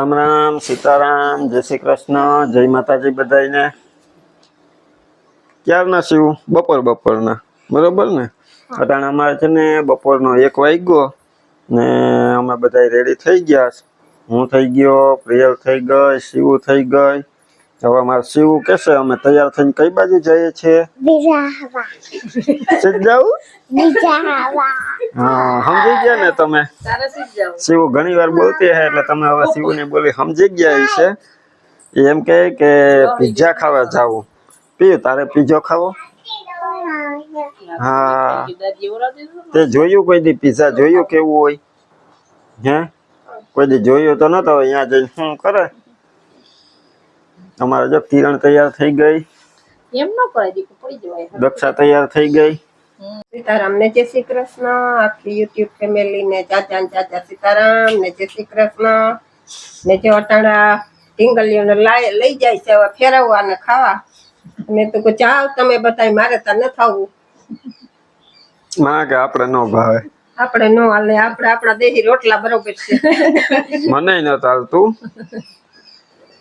રામ રામ, સીતારામ, જય શ્રી કૃષ્ણ, જય માતાજી બધાને. ક્યારના શિવ? બપોરના બરોબર ને? અટાણે અમારે છે ને બપોરનો 1 વાગ્યો ને અમે બધા રેડી થઈ ગયા. હું થઈ ગયો, પ્રિયલ થઈ ગઈ, શિવ થઈ ગઈ. હવે અમારે શિવ કહેશે અમે તૈયાર થઈને કઈ બાજુ જઈએ છીએ? હા, સમજી ગયા ને તમે? શિવ ઘણી વાર બોલતી હે એટલે તમે હવે શિવ ની બોલી સમજી ગયા છે. એમ કે પિઝા ખાવા જાવું. પીયું તારે પીઝો ખાવો? હા, તે જોયું કોઈ દી પિઝા જોયું કેવું હોય? હે કોઈ દી જોયું તો નતો. અહીંયા જઈને શું કરે? અમારે જો કિરણ તૈયાર થઈ ગઈ, એમ ન કરે દીકુ પડી જવાય. દક્ષા તૈયાર થઈ ગઈ. સીતારામ ને જય શ્રી કૃષ્ણ. આખી યુટ્યુબ ફેમિલી ને ચાચા ને ચાચા સીતારામ ને જય શ્રી કૃષ્ણ. ને જો અટાણા ઢીંગલીઓને લઈ જાય છે હવે ફેરવવા ને ખાવા. મેં તો ચાવ તમે બતાવી, મારે તો ન થવું. માં કે આપણે નો ભાવે, આપણે નો હાલે, આપણે આપણા દેહી રોટલા બરોબર છે. મને ન ચાલતું.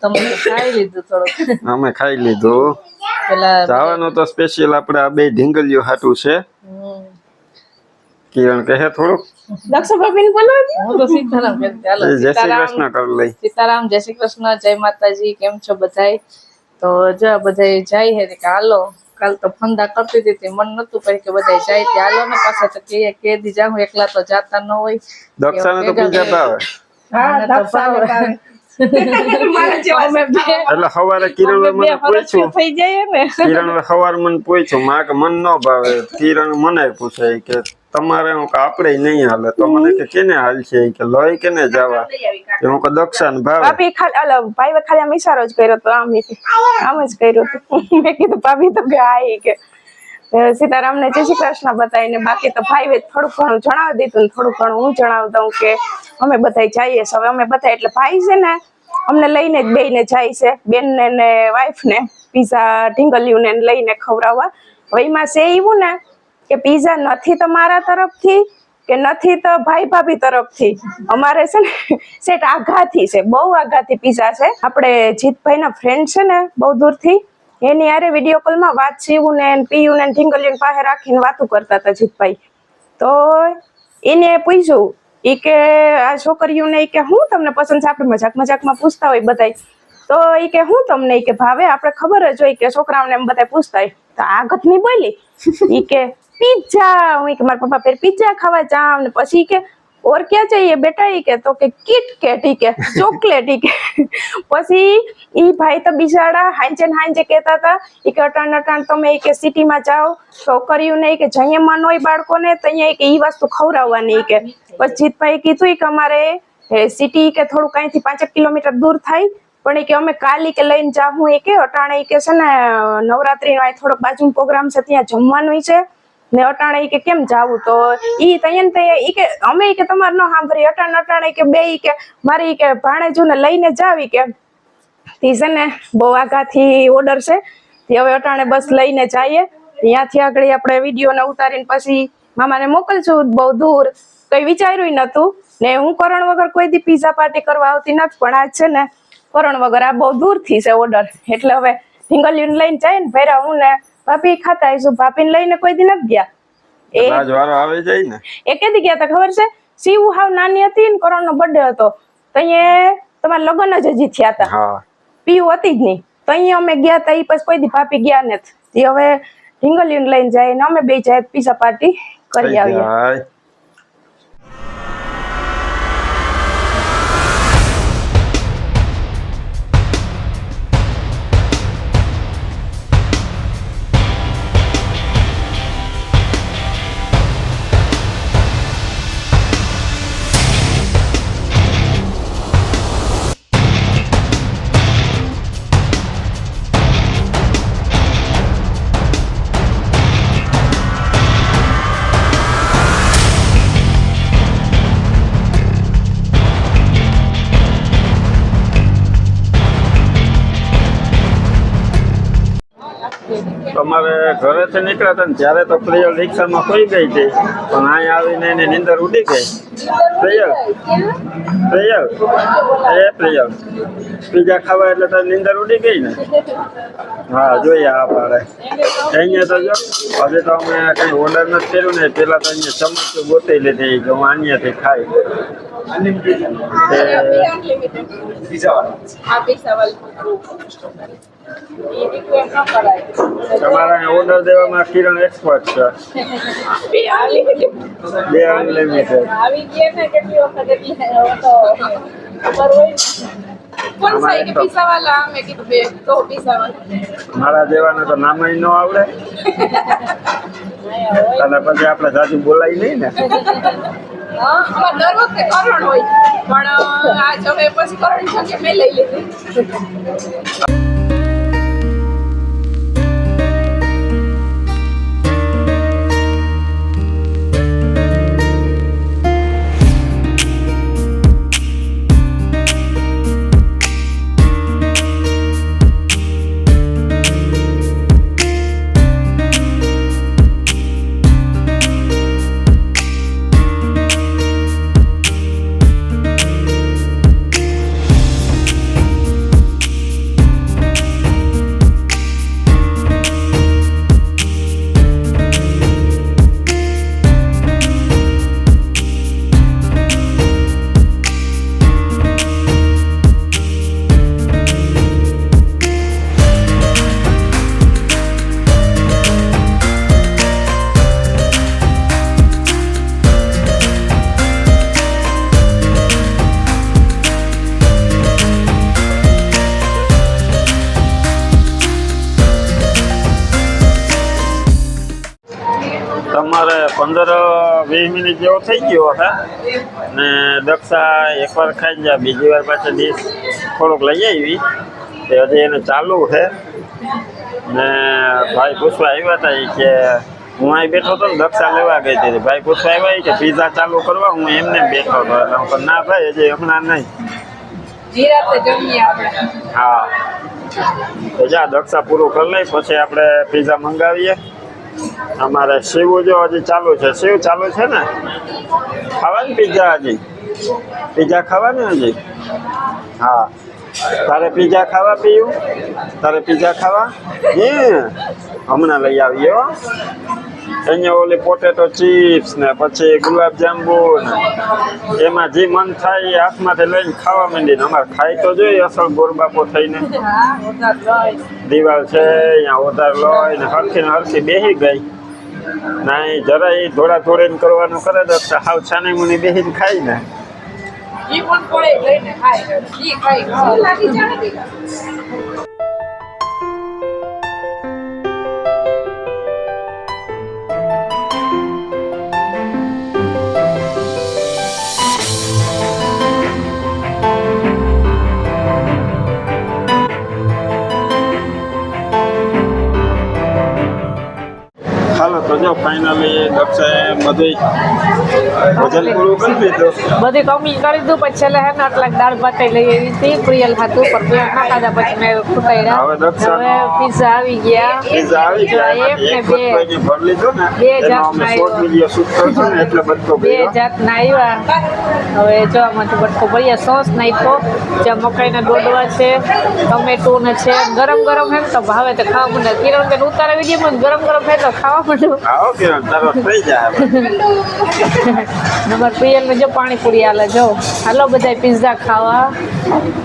તમે ખાઈ લીધું થોડું? અમે ખાઈ લીધું. પેલા જવાનું તો સ્પેશિયલ આપણે આ બે ઢીંગલીઓ હાટું છે. કિરણ કહે થોડુંક દક્ષા ભાભી ને બોલાવી. હું તો સીતારામ કહેતી. હાલો જય શ્રી કૃષ્ણ કર લઈ. સીતારામ, જય શ્રી કૃષ્ણ, જય માતાજી. કેમ છો બધાય? તો જો બધાય જાય હે કે હાલો. કાલ તો ફંદા કરતી હતી, મન નતું પછી કે બધાય જાય તે હાલો ને. પાછા તો કે દી જાઉં, એકલા તો જાતા ન હોય. દક્ષાને તો પીઝા ભાવે. હા, દક્ષાને ભાવે. એટલે સવારે કિરણ મને પૂછ્યું, થઈ જાય ને. કિરણ સવાર મને પૂછ્યું માં કે મન ન ભાવે. કિરણ મને પૂછે કે તમારે હું કે આપણે નહીં હાલે. તો મને કે કેને હાલ છે કે લઈ કેને જવા? હું કે દક્ષાને ભાવે. ભાભી ખાલી ભાઈ ખાલી આમ ઈશારો જ કર્યો તો આમ જ કર્યો તો. મેં કીધું ભાભી તો કે આ કે સીતારામ ને જય શ્રી કૃષ્ણ બતાવીને બાકી તો ભાઈ થોડુંક ઘણું જણાવી દીધું ને થોડુંક ઘણું હું જણાવી દઉં કે અમે બધા જઈએ છીએ. હવે અમે બધા એટલે ભાઈ છે ને અમને લઈને જ બેને જાય છે, બેનને ને વાઈફને પીઝા ઢીંગલીઓને લઈને ખવડાવવા. હવે એમાં છે એવું ને કે પીઝા નથી તો મારા તરફથી કે નથી તો ભાઈ ભાભી તરફથી. અમારે છે ને સેટ આઘાથી છે, બહુ આઘાથી પીઝા છે. આપણે જીતભાઈ ના ફ્રેન્ડ છે ને બહુ દૂરથી, એની યારે વિડીયો કોલમાં વાત શિવું ને પીયું ને ઢીંગલીને પાસે રાખીને વાતું કરતા હતા જીતભાઈ. તો એને પૂછ્યું ઈ કે આ છોકરીઓને ઈ કે હું તમને પસંદ છે? આપણે મજાકમાં પૂછતા હોય બધાય. તો ઈ કે હું તમને ઈ કે ભાવે? આપણે ખબર જ હોય કે છોકરાઓને એમ બધા પૂછતા હોય. તો આ ઘટની બોલી ઈ કે पिज्जा। હું કે મારા પપ્પા ફેર पिज्जा ખાવા જાવ ને પછી કે और क्या चाहिए बेटा? ઈ કે તો કે કિટ કેટ, ઈ કે ચોકલેટ, ઈ કે પછી ઈ ભાઈ તો બિચારા હાંજે કહેતા હતા ઈ કે અટાણ તમે ઈ કે સિટીમાં જાઓ છોકરીઓને ઈ કે જઈએ મન હોય બાળકોને તો અહીંયા ઈ કે ઈ વસ્તુ ખવડાવવાની. ઈ કે પછી જીતભાઈ કીધું કે અમારે સિટી કે થોડુંક અહીંથી 5 કિલોમીટર દૂર થાય પણ ઈ કે અમે કાલી કે લઈને જાવું. ઈ કે અટાણે ઈ કે છે ને નવરાત્રીનો આ થોડોક બાજુનો પ્રોગ્રામ છે ત્યાં જમવાનું છે ને અટાણે ઈ કે કેમ જાવું? તો ઈ તૈયાર ઈ કે અમે ઈ કે તમારે ન સાંભળી અટાણે ઈ કે બે ઈ કે મારી ઈ કે ભાણેજુને લઈને જાવી કે તી છે ને બહુ આઘાથી ઓર્ડર છે તે હવે અટાણે બસ લઈને જઈએ. ત્યાંથી આગળ આપણે વિડીયોને ઉતારીને પછી મામાને મોકલશું બહુ દૂર. કઈ વિચાર્યું નતું ને હું કરણ વગર કોઈ દી પીઝા પાર્ટી કરવા આવતી નથી પણ આજ છે ને કરણ વગર આ બહુ દૂરથી છે ઓર્ડર એટલે હવે ઢીંગલીઓને લઈને જાય ને ભેરા હું ને ભાભી ખાતા આવીશું. ભાભીને લઈને કોઈ દી નથી ગયા. એ કેદી ગયા હતા ખબર છે? શિવ હાવ નાની હતી ને કરણનો બર્થડે હતો તો અહીંયા તમારા લગ્ન જ હજી થયા હતા, પીવું હતી જ નહીં તો અહીંયા અમે ગયા હતા. એ પછી કોઈ દી ભાભી ગયા નથી. હવે ઢીંગલીઓને લઈને જાય ને અમે બે જાય પીઝા પાર્ટી કરી આવીએ. અમારે ઘરેથી નીકળ્યા હતા ને ત્યારે તો પ્રિયલ રિક્ષામાં ખોઈ ગઈ હતી, પણ અહીંયા આવીને એની નીંદર ઉડી ગઈ. પ્રિયલ પ્રિયલ પ્રિયલ પીઝા ખાવા એટલે તારી નીંદર ઉડી ગઈ ને? હા જોઈએ આ પાડે અહીંયા તો જો હજી તો અમે કંઈ ઓર્ડર નથી કર્યું ને, પેલા તો અહીંયા ચમચું ગોતી લીધી કે હું અહીંયાથી ખાઈ. તમારા ઓર્ડર દેવામાં કિરણ એક્સપર્ટ છે. બે અનલિમિટેડ. મારા જેવાને તો નામ ન આવડે અને પછી આપણે સાચું બોલાય નહીં ને. દર વખતે કરણ હોય પણ આજ હવે પછી કરણ છે મેં લઈ લીધી. તમારે 15-20 મિનિટ જેવો થઈ ગયો હશે ને દક્ષા એકવાર ખાઈ જાય, બીજી વાર પાછી ડીશ થોડુંક લઈ આવી તે હજી એને ચાલુ છે ને ભાઈ પૂછવા આવ્યા હતા કે હું અહીં બેઠો હતો ને દક્ષા લેવા ગઈ હતી, ભાઈ પૂછવા આવ્યા કે પીઝા ચાલુ કરવા, હું એમને બેઠો હતો એટલે હું કહું ના ભાઈ હજી હમણાં નહીં. હા તો જા દક્ષા પૂરું કરી લઈ પછી આપણે પીઝા મંગાવીએ. અમારે શિવ જો હજી ચાલુ છે. શિવ ચાલુ છે ને ખાવાની પીઝા? હજી પીઝા ખાવાની હજી? હા તારે પીઝા ખાવા પીયું? તારે પીઝા ખાવા? હમણાં લઈ આવીએ હો. અહીંયા ઓલી પોટેટો ચિપ્સ ને પછી ગુલાબ જાંબુ ને એમાં જે મન થાય એ હાથમાંથી લઈને ખાવા માંડીને અમારે ખાઈ તો જોઈએ અસલ ગોરબાપો થઈને. દિવાલ છે અહીંયા ઓધાર લોય ને હરખી ને હરખી બેસી ગઈ ના જરા એ ધોળા ધોળીને કરવાનું કરે તો હાવ છાની મુની બેસીને ખાઈ ને. હાલો તો જો ફાઇનલી દક્ષાએ બધું ભોજન પૂરું કરી દીધું, બધી કમ્પ્લીટ કરી દીધું. પછી છેલ્લે હે ને આટલા દાળ ભાત લઈ આવી હતી પ્રિયલ ખાતું પર પ્રિયલ ના ખાધા પછી મેં ખૂટાડ્યા. હવે દક્ષા હવે પીઝા આવી ગયા. પીઝા આવી ગયા એક ને એક બે બટકો ભરી લીધો ને બે એનો જાતના અમે શોર્ટ વિડીયો શૂટ કરશું ને એટલે બટકો બે ભર્યો. જાતના આવ્યા. હવે જો આમાંથી બટકો ભર્યા. સોસ નાખ્યો, જ્યાં મકાઈના ડોડવા છે, ટમેટું ને છે. ગરમ ગરમ હે તો ભાવે તો ખાવા માંડે. કિરણ બેન ઉતારા વિડીયોમાં ગરમ ગરમ હે તો ખાવા માંડ્યું. આવો કિરણ તારો થઈ જાય હવે. નંબર પ્રિયલ ને જો પાણીપુરી હાલે. જો હાલો બધા પિઝા ખાવા.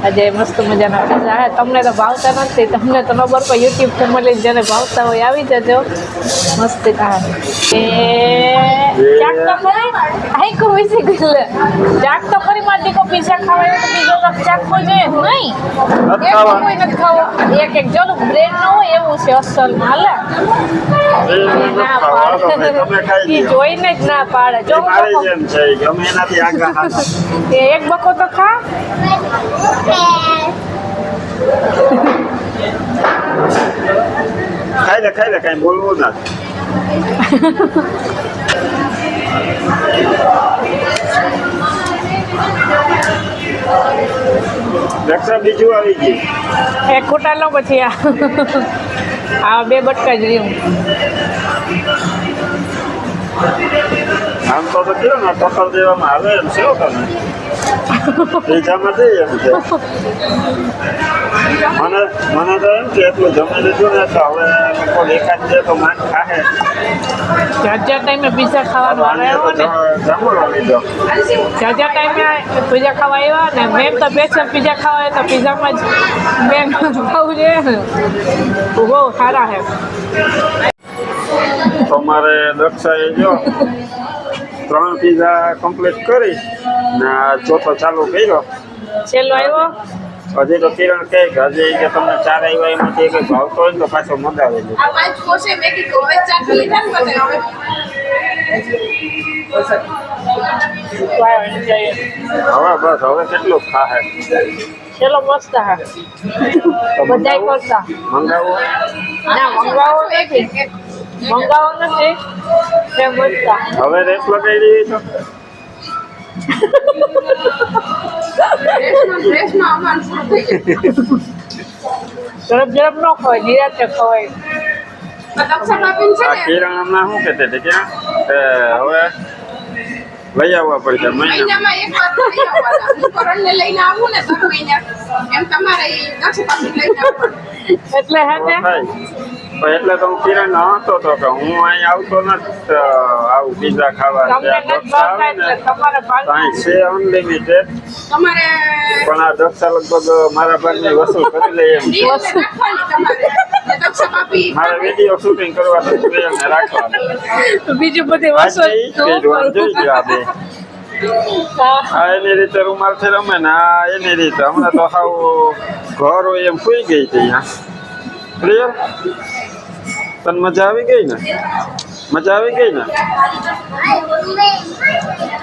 આજે મસ્ત મજાના પિઝા હે. તમને તો ભાવતા નથી, તમને તો નંબર પર યુટ્યુબ ફેમિલી જેને ભાવતા હોય આવી જજો. મસ્ત ચાક તો ખરી આઈ કો વિસી ગલે ચાક તો ખરી માટી કો પિઝા ખાવા તો બીજો તો ચાક કોઈ જોઈએ નહીં. એક કોઈ નથી ખાવો. એક એક જો બ્રેડ ન હોય એવું છે અસલ હાલે. ના પાડે ઈ જોઈને જ ના પાડે. જો મારી જેમ છે ગમે એનાથી આગળ હાથ. એક બકો તો ખા. ખાઈ લે કઈ બોલવું ના. દક્ષા બીજું આવી ગયું. એક ખોટા લો પછી આ આ 2 બટકા જ રહ્યું. આમ તો કયો ને ટોટલ દેવામાં આવે એમ છે તમે પીઝામાં દઈએ એમ છે મને તો એમ કે એટલું જમી લીધું ને તો હવે કોઈ એકાદ દે તો માન ખાહે જાજા ટાઈમે પીઝા ખાવાનો આવ્યો ને જમવા લીધો જાજા ટાઈમે પીઝા ખાવા આવ્યા ને મેં તો સ્પેશિયલ પીઝા ખાવા આવ્યા તો પીઝામાં જ મેં ખાવું છે ને બહુ સારા છે. તમારે દક્ષાએ જો 3 પીઝા કમ્પ્લીટ કરી ને આ ચોથો ચાલુ કર્યો. છેલ્લો આવ્યો હજી તો કિરણ કહે કે હજી કે તમને 4 આવ્યા એમાંથી કંઈ ભાવતો હોય ને તો પાછો મગાવી દે. આ પાંચ કોશે મેં કીધું હવે ચાખી લીધા ને બધા હવે હવે બસ હવે કેટલું ખાહે છેલ્લો મસ્ત છે તો બધાય કરતા મંગાવો ના મંગાવો નથી તે મસ્ત હવે રેસ લગાવી તો ડ્રેસમાં અમારું શું થઈ ઝડપ ઝડપ ન ખવાય નિરાતે ખવાય. જાય દક્ષા ભાભી છે આ ને કિરણ હમણાં શું કહેતી હતી કિરણ કે હવે લઈ આવવા પડશે મહિના મહિનામાં એક વાર લઈ આવવાના. હું કરણને લઈને આવું ને દર મહિને એમ તમારે ઈ દક્ષા ભાભી લઈને આવવાનું. એટલે હે ને પણ એટલે તો હું કિરણ હતો તો કે હું અહીં આવતો નથી આવું પીઝા ખાવા તમને ત્યાં નથી દક્ષા આવે ભાવતા ને એટલે તમારે તો અહીં છે અનલિમિટેડ તમારે પણ આ દક્ષા લગભગ મારા ભાગની વસૂલ કરી લે એમ છે. ડીએલ રાખવાની તમારે ને દક્ષા ભાભી મારે વિડીયો શૂટિંગ કરવા તો પ્રિયલને રાખવાનું બીજું બધી આજે ઈ જ કર્યું આમ જોઈ ગયો આ બે આ એની રીતે રૂમાલથી રમે ને આ એની રીતે હમણાં તો હાવ ઘર હોય એમ સુઈ ગઈ હતી અહીંયા પ્રિયલ તને મજા આવી ગઈ ને મજા આવી ગઈ ને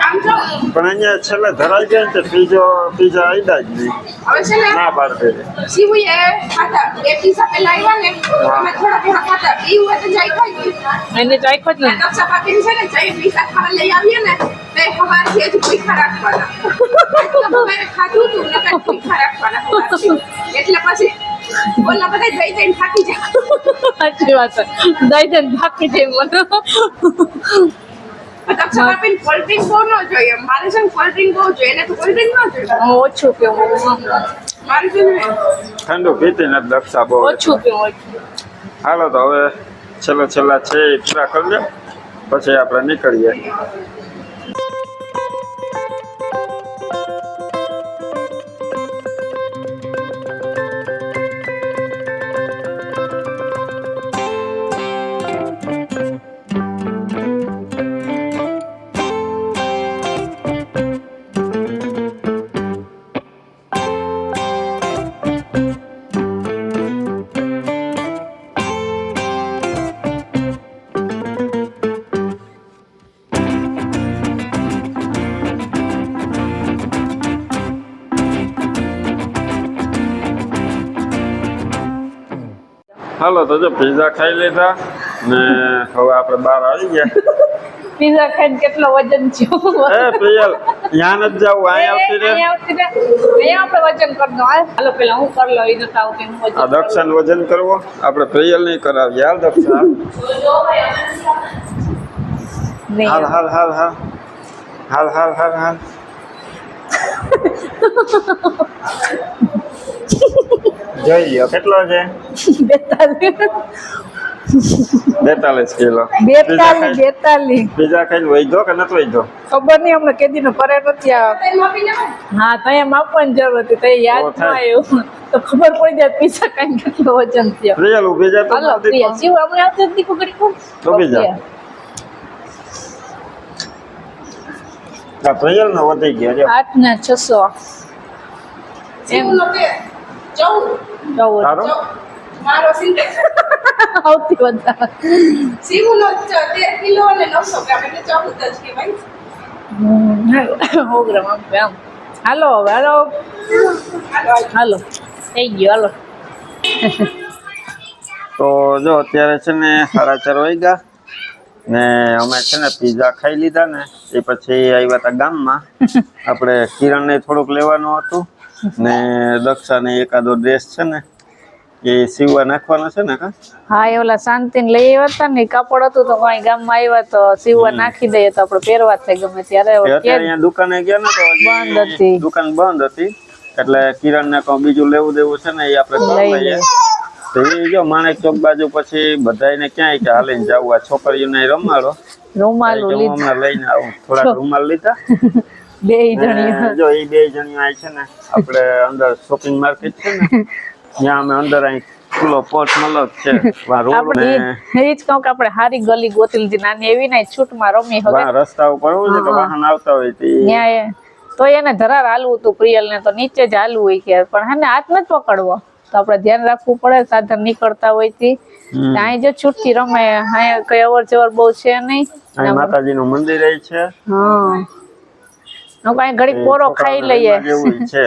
આમ જો પણ અહીંયા છેલ્લે ધરાઈ ગયા ને તે પીઝા આઈડા જ નહીં હવે છે ને ના પાડતી શિવુએ ખાધા 2 પીઝા પેલા આવ્યા ને અમે થોડા ખાધા ઈ હોય તો જાય ખાઈ એને ચાખ્યો જ ને દક્ષા ભાભી છે ને જઈ પીઝા ખાવા લઈ આવીએ ને તે સવારથી જ ભૂખા રાખવાના મેં ખાધું તું ને કઈ ભૂખા રાખવાના સવારથી. એટલે પછી ઓલા બધા જઈ જઈને થાકી જાય. સાચી વાત છે દઈ દઈને બાકી છે મને દક્ષા ભાભીને કોલ્ડ ડ્રિંક બહુ ન જોઈએ. મારે છે ને કોલ્ડ ડ્રિંક બહુ જોઈએ એને તો કોલ્ડ ડ્રિંક ન જોઈએ. હું ઓછું પીવું મારે છે ને ઠંડુ પીતી નથી દક્ષા બહુ ઓછું પીવું હાલો તો હવે છેલ્લા છે એ પૂરા કરી લે પછી આપણે નીકળીએ. હાલો તો જો પીઝા ખાઈ લીધા ને હવે આપણે બહાર આવી ગયા. પીઝા ખાઈને કેટલો વજન થયો એ પ્રિયલ ત્યાં નથી જવું અહીં આવતી રે અહીંયા આપણે વજન કરી દો હાલો પેલા હું કરી લઉં એ નતા આવતી હું આ દક્ષાને વજન કરવો આપણે પ્રિયલ નહીં કરાવીએ હાલ દક્ષા હાલ હાલ હાલ હાલ હાલ હાલ હાલ હાલ જોઈ લ્યો કેટલો છે 42 કિલો 42 પીઝા ખાઈને વૈધો કે નથી વૈધો ખબર નહીં હમણાં કેદીનો કરે નથી આ તેલ માપી લેવાય. હા ત્યાં માપવાની જરૂર હતી તો યાદ ન આવ્યું તો ખબર પડી જાય પીઝા ખાઈને કેટલો વજન થયો પ્રિયલ ઊભી જા તો હાલો પ્રિયા શિવ હમણાં આવતી હતી કુકડી કોણ ઊભી જા આ પ્રિયલ નો વધી ગયો જો 8 ને 600 શિવનો તે 14 તારો મારો સિંધે આવતી વધારે શિવનો 13 કિલો અને 900 ગ્રામ એટલે 14 જ કહેવાય. પ્રોગ્રામ આમ આમ હાલો હવે હાલો થઈ ગયો હાલો તો જો અત્યારે છે ને 4:30 વાગ્યા ને અમે છે ને પીઝા ખાઈ લીધા ને એ પછી આવ્યા હતા ગામમાં આપણે કિરણને થોડુંક લેવાનું હતું ને દક્ષાને એકાદો ડ્રેસ છે ને એ સીવવા નાખવાનો છે ને કા? હા એ ઓલા શાંતિને લઈ આવ્યા હતા ને કાપડ હતું તો કઈ ગામમાં આવ્યા તો સીવવા નાખી દઈએ તો આપણે પહેરવા થાય ગમે ત્યારે અત્યારે અહીંયા દુકાને ગયા ને તો હજી બંધ હતી. દુકાન બંધ હતી એટલે કિરણ ને કોઈ બીજું લેવું દેવું છે ને એ આપણે કરી લઈએ. તો એ જો માણેક ચોક બાજુ પછી બધાને ક્યાંય કે હાલીને જવું આ છોકરીઓને રમાડો રૂમાલું હું લીધું હમણાં લઈને આવું થોડાક રૂમાલ લીધા. બે જણી ને જો એ બે જણીઓ આવી છે ને આપણે અંદર શોપિંગ માર્કેટ છે ને ત્યાં અમે અંદર અહીં ખુલ્લો પોર્ટ મલક છે રોડ આપણે ને એ જ કહું કે આપણે હારી ગલી ગોતી લીધી નાની એવી ને છૂટમાં રમી હવે રસ્તા ઉપર એવું છે કે વાહન આવતા હોય તો ન્યાય તો એને ધરાર હાલવું હતું પ્રિયલ ને તો નીચે જ હાલવું હોય કે પણ હે ને હાથ નથી પકડવો તો આપણે ધ્યાન રાખવું પડે સાધન નીકળતા હોય થી અહીં જો છૂટથી રમે અહીં કઈ અવર જવર બહુ છે નહીં. અહીં માતાજી નું મંદિર છે. હા કઈ ઘડીક પોરો ખાઈ લઈએ એવું છે